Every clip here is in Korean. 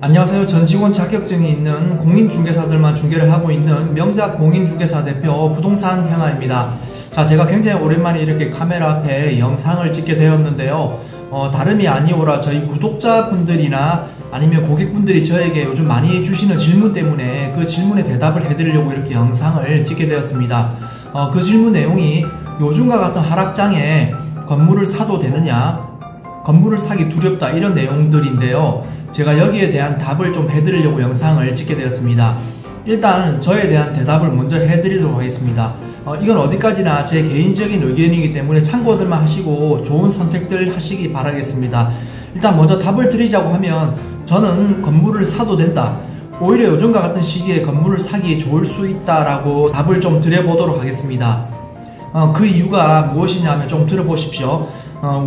안녕하세요. 전 직원 자격증이 있는 공인중개사들만 중개를 하고 있는 명작 공인중개사 대표 부동산 형아입니다. 자, 제가 굉장히 오랜만에 이렇게 카메라 앞에 영상을 찍게 되었는데요. 다름이 아니오라 저희 구독자분들이나 아니면 고객분들이 저에게 요즘 많이 주시는 질문 때문에 그 질문에 대답을 해드리려고 이렇게 영상을 찍게 되었습니다. 그 질문 내용이 요즘과 같은 하락장에 건물을 사도 되느냐, 건물을 사기 두렵다, 이런 내용들인데요. 제가 여기에 대한 답을 좀 해드리려고 영상을 찍게 되었습니다. 일단 저에 대한 대답을 먼저 해드리도록 하겠습니다. 이건 어디까지나 제 개인적인 의견이기 때문에 참고들만 하시고 좋은 선택들 하시기 바라겠습니다. 일단 먼저 답을 드리자고 하면 저는 건물을 사도 된다, 오히려 요즘과 같은 시기에 건물을 사기 좋을 수 있다라고 답을 좀 드려보도록 하겠습니다. 그 이유가 무엇이냐면 좀 들어보십시오.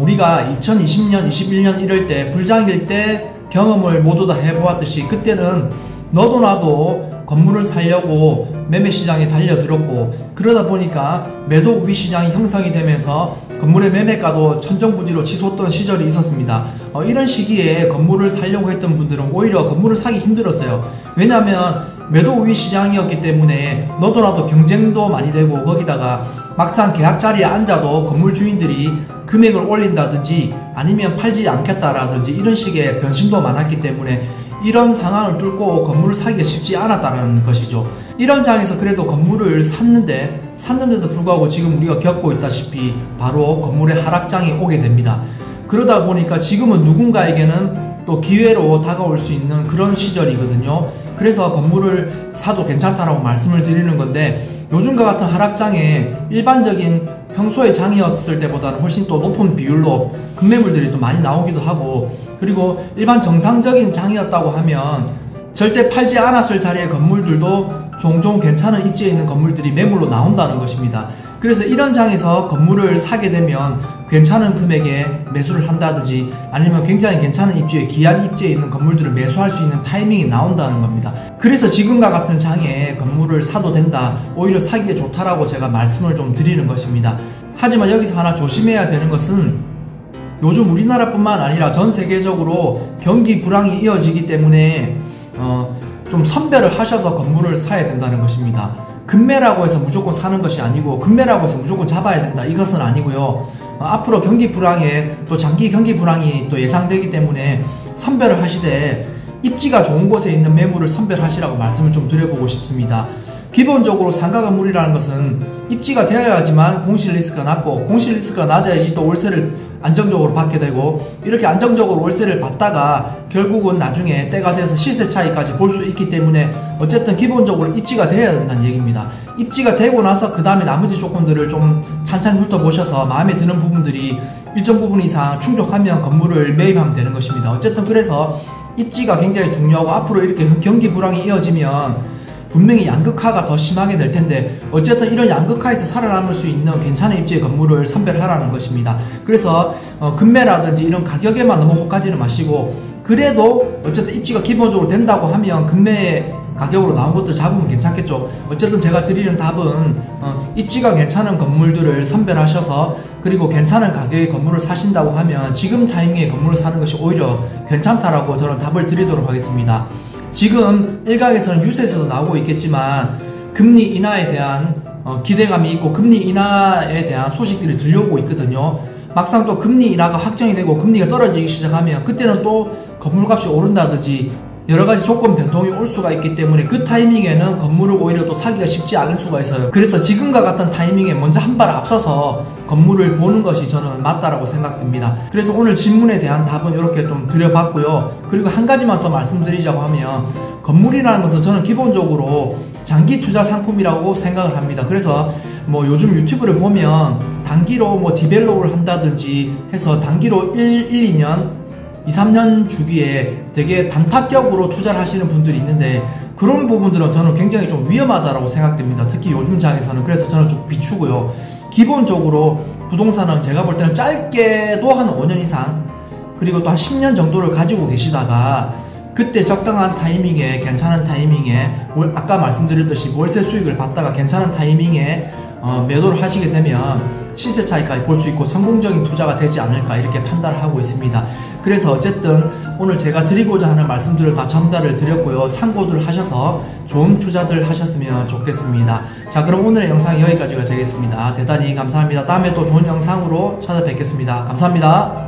우리가 2020년, 21년 이럴 때 불장일 때 경험을 모두 다 해보았듯이 그때는 너도 나도 건물을 사려고 매매시장에 달려들었고, 그러다 보니까 매도 우위 시장이 형성이 되면서 건물의 매매가도 천정부지로 치솟던 시절이 있었습니다. 이런 시기에 건물을 사려고 했던 분들은 오히려 건물을 사기 힘들었어요. 왜냐하면 매도 우위 시장이었기 때문에 너도 나도 경쟁도 많이 되고, 거기다가 막상 계약 자리에 앉아도 건물 주인들이 금액을 올린다든지 아니면 팔지 않겠다라든지 이런 식의 변심도 많았기 때문에 이런 상황을 뚫고 건물을 사기가 쉽지 않았다는 것이죠. 이런 장에서 그래도 건물을 샀는데도 불구하고 지금 우리가 겪고 있다시피 바로 건물의 하락장이 오게 됩니다. 그러다 보니까 지금은 누군가에게는 또 기회로 다가올 수 있는 그런 시절이거든요. 그래서 건물을 사도 괜찮다라고 말씀을 드리는 건데, 요즘과 같은 하락장에 일반적인 평소의 장이었을 때보다는 훨씬 또 높은 비율로 급매물들이 또 많이 나오기도 하고, 그리고 일반 정상적인 장이었다고 하면 절대 팔지 않았을 자리의 건물들도 종종 괜찮은 입지에 있는 건물들이 매물로 나온다는 것입니다. 그래서 이런 장에서 건물을 사게 되면 괜찮은 금액에 매수를 한다든지 아니면 굉장히 괜찮은 입지에, 기한 입지에 있는 건물들을 매수할 수 있는 타이밍이 나온다는 겁니다. 그래서 지금과 같은 장에 건물을 사도 된다, 오히려 사기에 좋다라고 제가 말씀을 좀 드리는 것입니다. 하지만 여기서 하나 조심해야 되는 것은 요즘 우리나라뿐만 아니라 전 세계적으로 경기 불황이 이어지기 때문에 좀 선별을 하셔서 건물을 사야 된다는 것입니다. 급매라고 해서 무조건 사는 것이 아니고 급매라고 해서 무조건 잡아야 된다, 이것은 아니고요. 앞으로 경기 불황에 또 장기 경기 불황이 또 예상되기 때문에 선별을 하시되 입지가 좋은 곳에 있는 매물을 선별하시라고 말씀을 좀 드려보고 싶습니다. 기본적으로 상가 건물이라는 것은 입지가 되어야지만 공실 리스크가 낮고, 공실 리스크가 낮아야지 또 월세를 안정적으로 받게 되고, 이렇게 안정적으로 월세를 받다가 결국은 나중에 때가 돼서 시세 차이까지 볼 수 있기 때문에 어쨌든 기본적으로 입지가 되어야 된다는 얘기입니다. 입지가 되고 나서 그 다음에 나머지 조건들을 좀 찬찬히 훑어보셔서 마음에 드는 부분들이 일정 부분 이상 충족하면 건물을 매입하면 되는 것입니다. 어쨌든 그래서 입지가 굉장히 중요하고, 앞으로 이렇게 경기 불황이 이어지면 분명히 양극화가 더 심하게 될 텐데, 어쨌든 이런 양극화에서 살아남을 수 있는 괜찮은 입지의 건물을 선별하라는 것입니다. 그래서 급매라든지 이런 가격에만 너무 혹하지는 마시고, 그래도 어쨌든 입지가 기본적으로 된다고 하면 급매 가격으로 나온 것들 잡으면 괜찮겠죠. 어쨌든 제가 드리는 답은 입지가 괜찮은 건물들을 선별하셔서, 그리고 괜찮은 가격의 건물을 사신다고 하면 지금 타이밍에 건물을 사는 것이 오히려 괜찮다라고 저는 답을 드리도록 하겠습니다. 지금 일각에서는 뉴스에서도 나오고 있겠지만 금리 인하에 대한 기대감이 있고 금리 인하에 대한 소식들이 들려오고 있거든요. 막상 또 금리 인하가 확정이 되고 금리가 떨어지기 시작하면 그때는 또 건물값이 오른다든지 여러가지 조건 변동이 올 수가 있기 때문에 그 타이밍에는 건물을 오히려 또 사기가 쉽지 않을 수가 있어요. 그래서 지금과 같은 타이밍에 먼저 한 발 앞서서 건물을 보는 것이 저는 맞다라고 생각됩니다. 그래서 오늘 질문에 대한 답은 이렇게 좀 드려봤고요. 그리고 한 가지만 더 말씀드리자고 하면, 건물이라는 것은 저는 기본적으로 장기 투자 상품이라고 생각을 합니다. 그래서 뭐 요즘 유튜브를 보면 단기로 뭐 디벨롭을 한다든지 해서 단기로 2-3년 주기에 되게 단타격으로 투자를 하시는 분들이 있는데, 그런 부분들은 저는 굉장히 좀 위험하다라고 생각됩니다. 특히 요즘 장에서는. 그래서 저는 좀 비추고요. 기본적으로 부동산은 제가 볼 때는 짧게도 한 5년 이상, 그리고 또 한 10년 정도를 가지고 계시다가 그때 적당한 타이밍에, 괜찮은 타이밍에, 아까 말씀드렸듯이 월세 수익을 받다가 괜찮은 타이밍에 매도를 하시게 되면 시세 차이까지 볼 수 있고 성공적인 투자가 되지 않을까, 이렇게 판단을 하고 있습니다. 그래서 어쨌든 오늘 제가 드리고자 하는 말씀들을 다 전달을 드렸고요. 참고들 하셔서 좋은 투자들 하셨으면 좋겠습니다. 자, 그럼 오늘의 영상이 여기까지가 되겠습니다. 대단히 감사합니다. 다음에 또 좋은 영상으로 찾아뵙겠습니다. 감사합니다.